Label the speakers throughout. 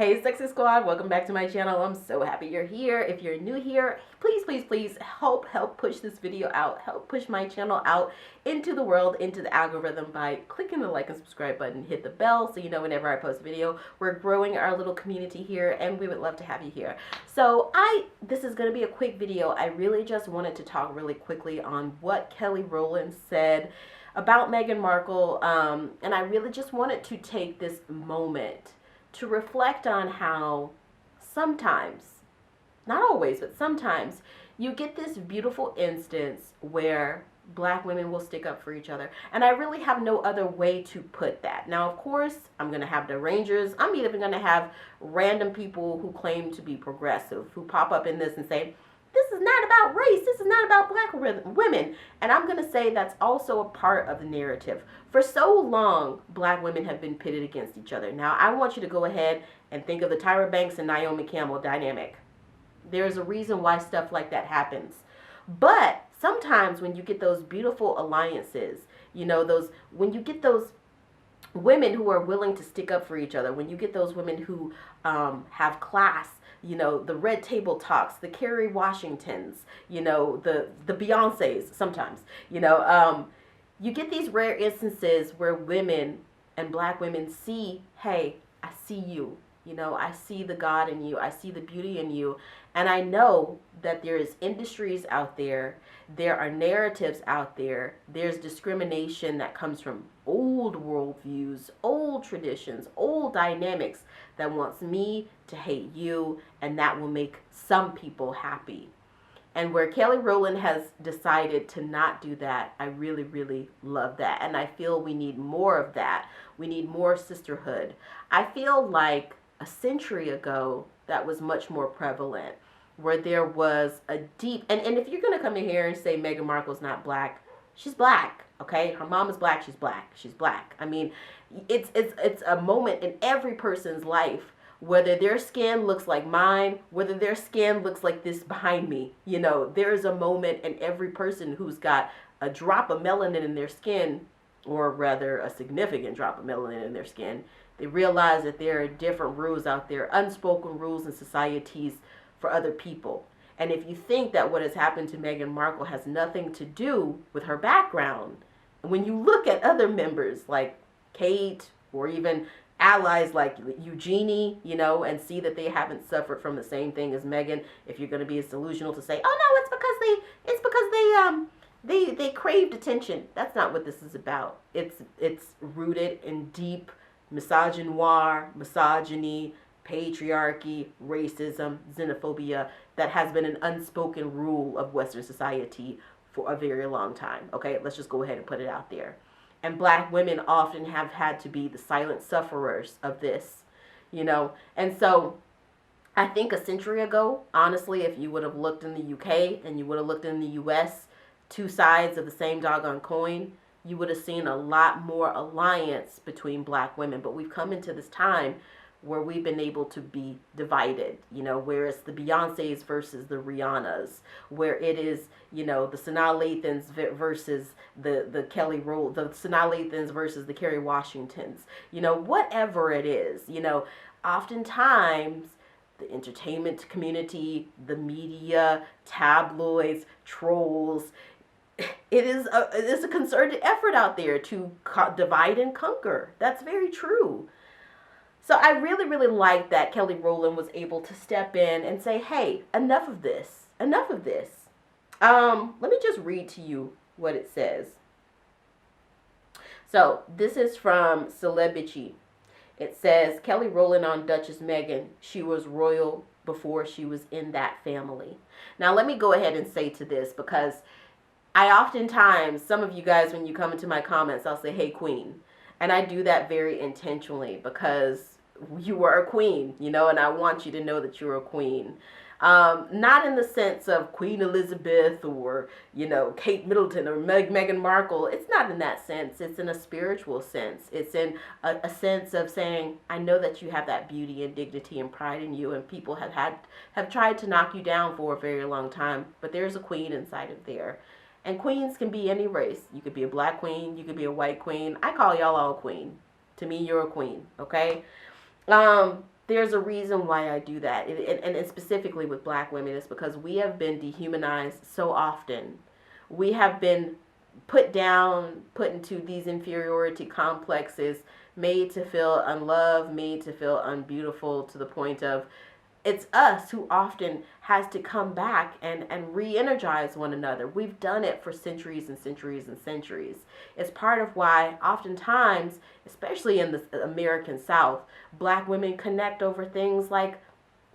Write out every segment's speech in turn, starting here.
Speaker 1: Hey Sexy Squad, welcome back to my channel. I'm so happy you're here. If you're new here, please help push this video out. Help push my channel out into the world, into the algorithm by clicking the like and subscribe button. Hit the bell so you know whenever I post a video. We're growing our little community here and we would love to have you here. So this is going to be a quick video. I really just wanted to talk really quickly on what Kelly Rowland said about Meghan Markle. And I really just wanted to take this moment to reflect on how sometimes, not always, but sometimes you get this beautiful instance where black women will stick up for each other. And I really have no other way to put that. Now, of course, I'm going to have the Rangers. I'm even going to have random people who claim to be progressive who pop up in this and say, this is not about race. This is not about black women. And I'm going to say that's also a part of the narrative. For so long, black women have been pitted against each other. Now, I want you to go ahead and think of the Tyra Banks and Naomi Campbell dynamic. There's a reason why stuff like that happens. But sometimes when you get those beautiful alliances, you know, when you get those women who are willing to stick up for each other, when you get those women who have class, you know, the Red Table Talks, the Kerry Washingtons, you know, the Beyoncés sometimes, you know, you get these rare instances where women and black women see, hey, I see you, you know, I see the God in you, I see the beauty in you, and I know that there is industries out there, there are narratives out there, there's discrimination that comes from old worldviews, old traditions, old dynamics that wants me to hate you, and that will make some people happy. And where Kelly Rowland has decided to not do that, I really love that. And I feel we need more of that. We need more sisterhood. I feel like a century ago, that was much more prevalent, where there was a deep, and if you're going to come in here and say Meghan Markle's not black, she's black, okay? Her mom is black, she's black, she's black. I mean, it's a moment in every person's life, whether their skin looks like mine, whether their skin looks like this behind me. You know, there is a moment in every person who's got a drop of melanin in their skin, or rather a significant drop of melanin in their skin. They realize that there are different rules out there, unspoken rules in societies for other people. And if you think that what has happened to Meghan Markle has nothing to do with her background, when you look at other members like Kate or even allies like Eugenie, you know, and see that they haven't suffered from the same thing as Meghan, if you're going to be as delusional to say, oh no, it's because they craved attention. That's not what this is about. It's rooted in deep misogyny, patriarchy, racism, xenophobia that has been an unspoken rule of Western society for a very long time. Okay, let's just go ahead and put it out there. And black women often have had to be the silent sufferers of this, you know. And so I think a century ago, honestly, if you would have looked in the UK and you would have looked in the US, two sides of the same doggone coin, you would have seen a lot more alliance between black women. But we've come into this time where we've been able to be divided, you know, where it's the Beyoncés versus the Rihannas, where it is, you know, the Sanaa Lathans versus the Kelly Rowland, the Sanaa Lathans versus the Kerry Washingtons, you know, whatever it is, you know, oftentimes the entertainment community, the media, tabloids, trolls, it is a concerted effort out there to divide and conquer. That's very true. So I really like that Kelly Rowland was able to step in and say, hey, enough of this. Enough of this. Let me just read to you what it says. So this is from Celebrity. It says, Kelly Rowland on Duchess Meghan. She was royal before she was in that family. Now let me go ahead and say to this, because I oftentimes, some of you guys, when you come into my comments, I'll say, hey, queen. And I do that very intentionally because you are a queen, you know, and I want you to know that you're a queen. Not in the sense of Queen Elizabeth or, you know, Kate Middleton or Meghan Markle. It's not in that sense. It's in a spiritual sense. It's in a sense of saying, I know that you have that beauty and dignity and pride in you, and people have tried to knock you down for a very long time, but there's a queen inside of there. And queens can be any race. You could be a black queen. You could be a white queen. I call y'all all queen. To me, you're a queen, okay? there's a reason why I do that. And specifically with black women, it's because we have been dehumanized so often. We have been put down, put into these inferiority complexes, made to feel unloved, made to feel unbeautiful, to the point of it's us who often has to come back and re-energize one another. We've done it for centuries and centuries and centuries. It's part of why oftentimes, especially in the American South, black women connect over things like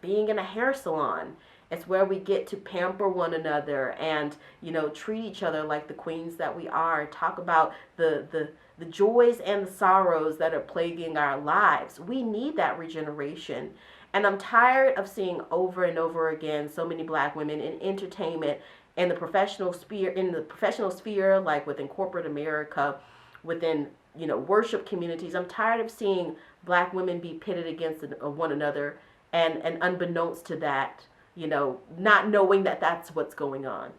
Speaker 1: being in a hair salon. It's where we get to pamper one another and, you know, treat each other like the queens that we are. Talk about the joys and the sorrows that are plaguing our lives. We need that regeneration. And I'm tired of seeing over and over again so many black women in entertainment, in the professional sphere, like within corporate America, within, you know, worship communities. I'm tired of seeing black women be pitted against one another, and unbeknownst to that, you know, not knowing that that's what's going on.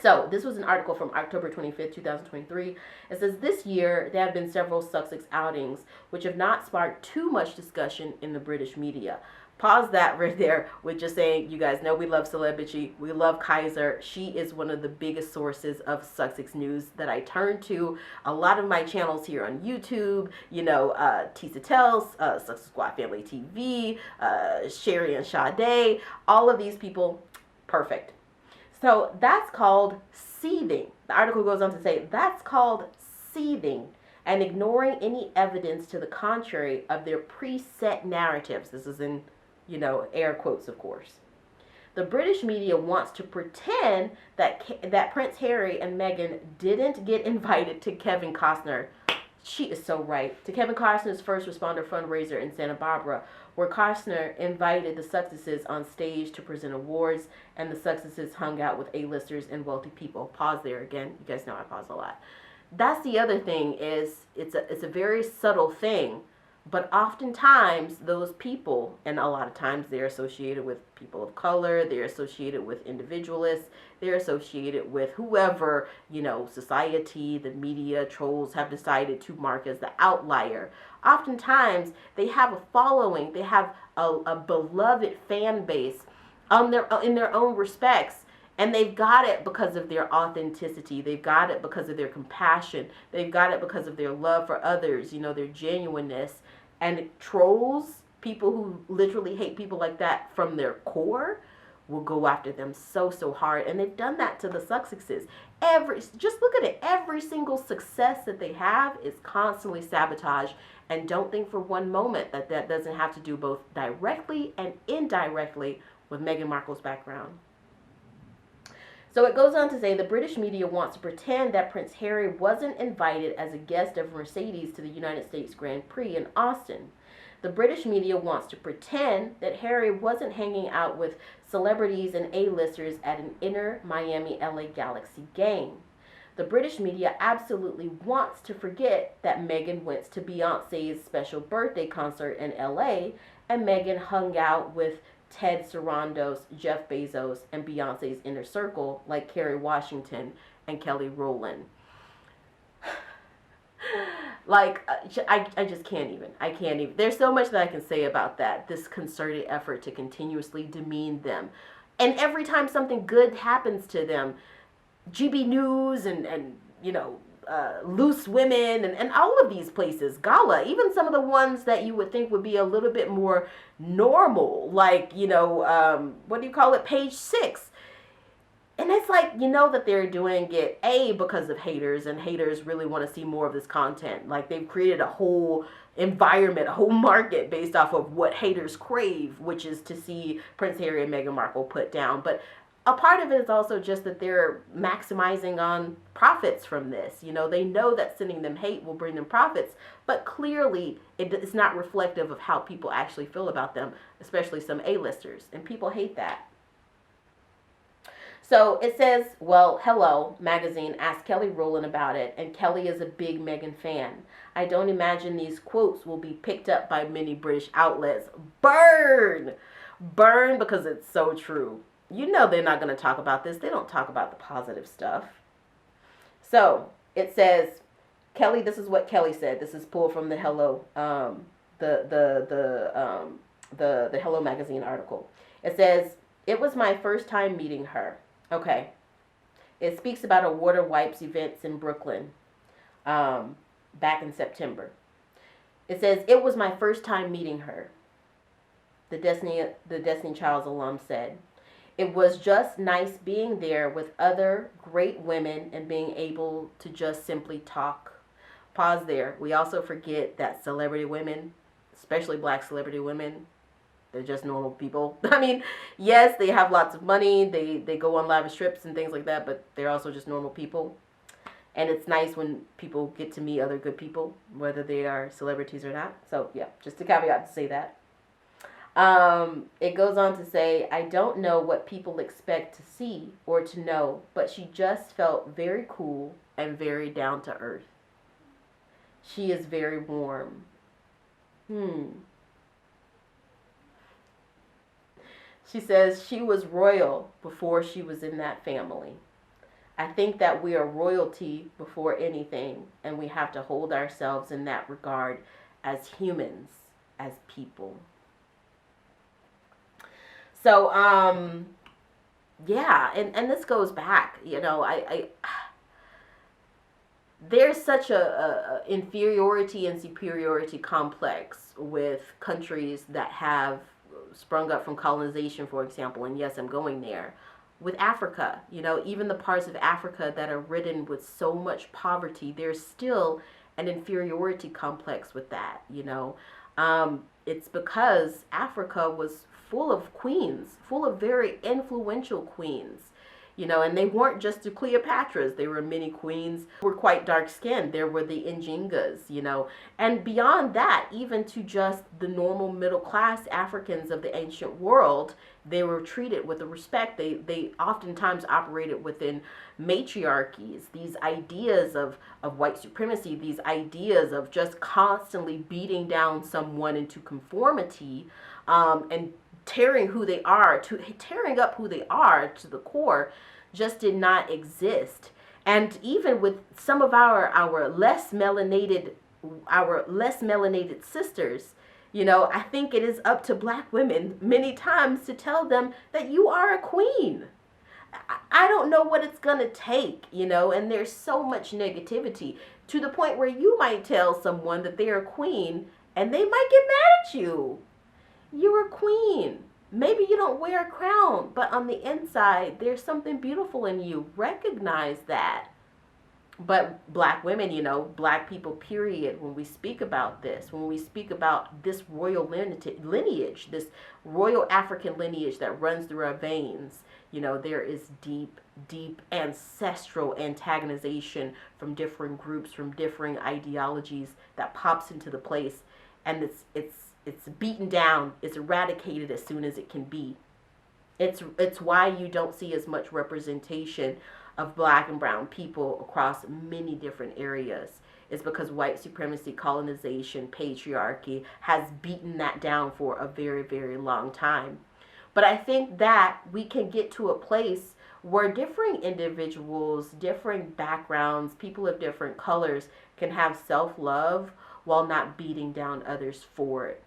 Speaker 1: So this was an article from October 25th, 2023. It says, this year there have been several Sussex outings which have not sparked too much discussion in the British media. Pause that right there with just saying, you guys know we love celebrity. We love Kaiser. She is one of the biggest sources of Sussex news that I turn to. A lot of my channels here on YouTube, you know, Tisa Tells, Sussex Squad Family TV, Sherry and Sade, all of these people, perfect. So that's called seething. The article goes on to say that's called seething and ignoring any evidence to the contrary of their preset narratives. This is in, you know, air quotes, of course. The British media wants to pretend that Prince Harry and Meghan didn't get invited to Kevin Costner. She is so right. To Kevin Costner's first responder fundraiser in Santa Barbara, where Costner invited the Sussexes on stage to present awards, and the Sussexes hung out with A-listers and wealthy people. Pause there again. You guys know I pause a lot. That's the other thing, is it's a very subtle thing, but oftentimes those people, and a lot of times they're associated with people of color, they're associated with individualists, they're associated with whoever, you know, society, the media, trolls have decided to mark as the outlier. Oftentimes they have a following, they have a beloved fan base in their own respects. And they've got it because of their authenticity. They've got it because of their compassion. They've got it because of their love for others, you know, their genuineness. And trolls, people who literally hate people like that from their core, will go after them so hard. And they've done that to the Sussexes. Just look at it. Every single success that they have is constantly sabotaged. And don't think for one moment that that doesn't have to do both directly and indirectly with Meghan Markle's background. So it goes on to say the British media wants to pretend that Prince Harry wasn't invited as a guest of Mercedes to the United States Grand Prix in Austin. The British media wants to pretend that Harry wasn't hanging out with celebrities and A-listers at an inner Miami LA Galaxy game. The British media absolutely wants to forget that Meghan went to Beyonce's special birthday concert in LA, and Meghan hung out with Ted Sarandos, Jeff Bezos, and Beyonce's inner circle like Kerry Washington and Kelly Rowland. Like, I just can't even. I can't even. There's so much that I can say about that. This concerted effort to continuously demean them. And every time something good happens to them, GB News and you know, Loose Women and all of these places, Gala, even some of the ones that you would think would be a little bit more normal, like, you know, what do you call it, Page 6. And it's like, you know that they're doing it, A, because of haters, and haters really want to see more of this content. Like, they've created a whole environment, a whole market based off of what haters crave, which is to see Prince Harry and Meghan Markle put down. But a part of it is also just that they're maximizing on profits from this. You know, they know that sending them hate will bring them profits, but clearly it's not reflective of how people actually feel about them, especially some A-listers, and people hate that. So it says, well, Hello magazine asked Kelly Rowland about it, and Kelly is a big Meghan fan. I don't imagine these quotes will be picked up by many British outlets. Burn! Burn, because it's so true. You know they're not going to talk about this. They don't talk about the positive stuff. So it says, Kelly, this is what Kelly said. This is pulled from the Hello, the the Hello Magazine article. It says, "It was my first time meeting her." Okay. It speaks about a water wipes events in Brooklyn back in September. It says, "It was my first time meeting her," the Destiny Child's alum said. "It was just nice being there with other great women and being able to just simply talk." Pause there. We also forget that celebrity women, especially black celebrity women, they're just normal people. I mean, yes, they have lots of money. They go on lavish trips and things like that, but they're also just normal people. And it's nice when people get to meet other good people, whether they are celebrities or not. So, yeah, just a caveat to say that. It goes on to say, "I don't know what people expect to see or to know, but she just felt very cool and very down to earth. She is very warm." She says she was royal before she was in that family. "I think that we are royalty before anything, and we have to hold ourselves in that regard as humans, as people." So, yeah, and this goes back, you know, there's such a inferiority and superiority complex with countries that have sprung up from colonization, for example, and yes, I'm going there. With Africa, you know, even the parts of Africa that are ridden with so much poverty, there's still an inferiority complex with that, you know. It's because Africa was full of queens, full of very influential queens, you know, and they weren't just the Cleopatras. There were many queens who were quite dark-skinned. There were the Njingas, you know, and beyond that, even to just the normal middle-class Africans of the ancient world, they were treated with a respect. They oftentimes operated within matriarchies, these ideas of white supremacy, these ideas of just constantly beating down someone into conformity, and tearing up who they are to the core, just did not exist. And even with some of our less melanated sisters, you know, I think it is up to black women many times to tell them that you are a queen. I don't know what it's gonna take, you know, and there's so much negativity to the point where you might tell someone that they're a queen and they might get mad at you. You're a queen. Maybe you don't wear a crown, but on the inside, there's something beautiful in you. Recognize that. But black women, you know, black people, period, when we speak about this, when we speak about this royal lineage, this royal African lineage that runs through our veins, you know, there is deep, deep ancestral antagonization from different groups, from differing ideologies that pops into the place, and it's beaten down, it's eradicated as soon as it can be. It's why you don't see as much representation of black and brown people across many different areas. It's because white supremacy, colonization, patriarchy has beaten that down for a very, very long time. But I think that we can get to a place where differing individuals, different backgrounds, people of different colors can have self-love while not beating down others for it.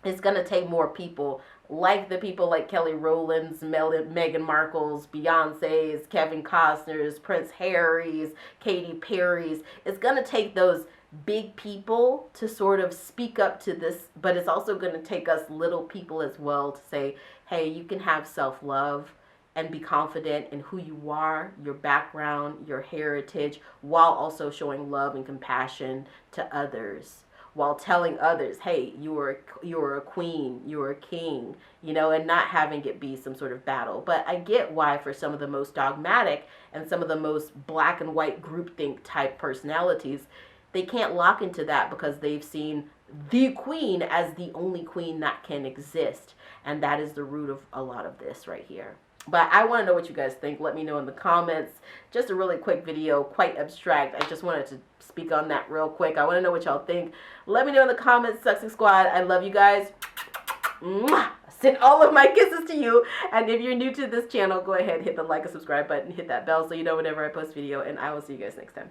Speaker 1: It's going to take more people like the people like Kelly Rowland's, Meghan Markle's, Beyonce's, Kevin Costner's, Prince Harry's, Katy Perry's. It's going to take those big people to sort of speak up to this, but it's also going to take us little people as well to say, hey, you can have self-love and be confident in who you are, your background, your heritage, while also showing love and compassion to others, while telling others, hey, you're a queen, you're a king, you know, and not having it be some sort of battle. But I get why for some of the most dogmatic and some of the most black and white groupthink type personalities, they can't lock into that because they've seen the queen as the only queen that can exist. And that is the root of a lot of this right here. But I want to know what you guys think. Let me know in the comments. Just a really quick video, quite abstract. I just wanted to speak on that real quick. I want to know what y'all think. Let me know in the comments, Sussexsquad. Squad. I love you guys. Mwah! Send all of my kisses to you. And if you're new to this channel, go ahead, hit the like and subscribe button, hit that bell so you know whenever I post video, and I will see you guys next time.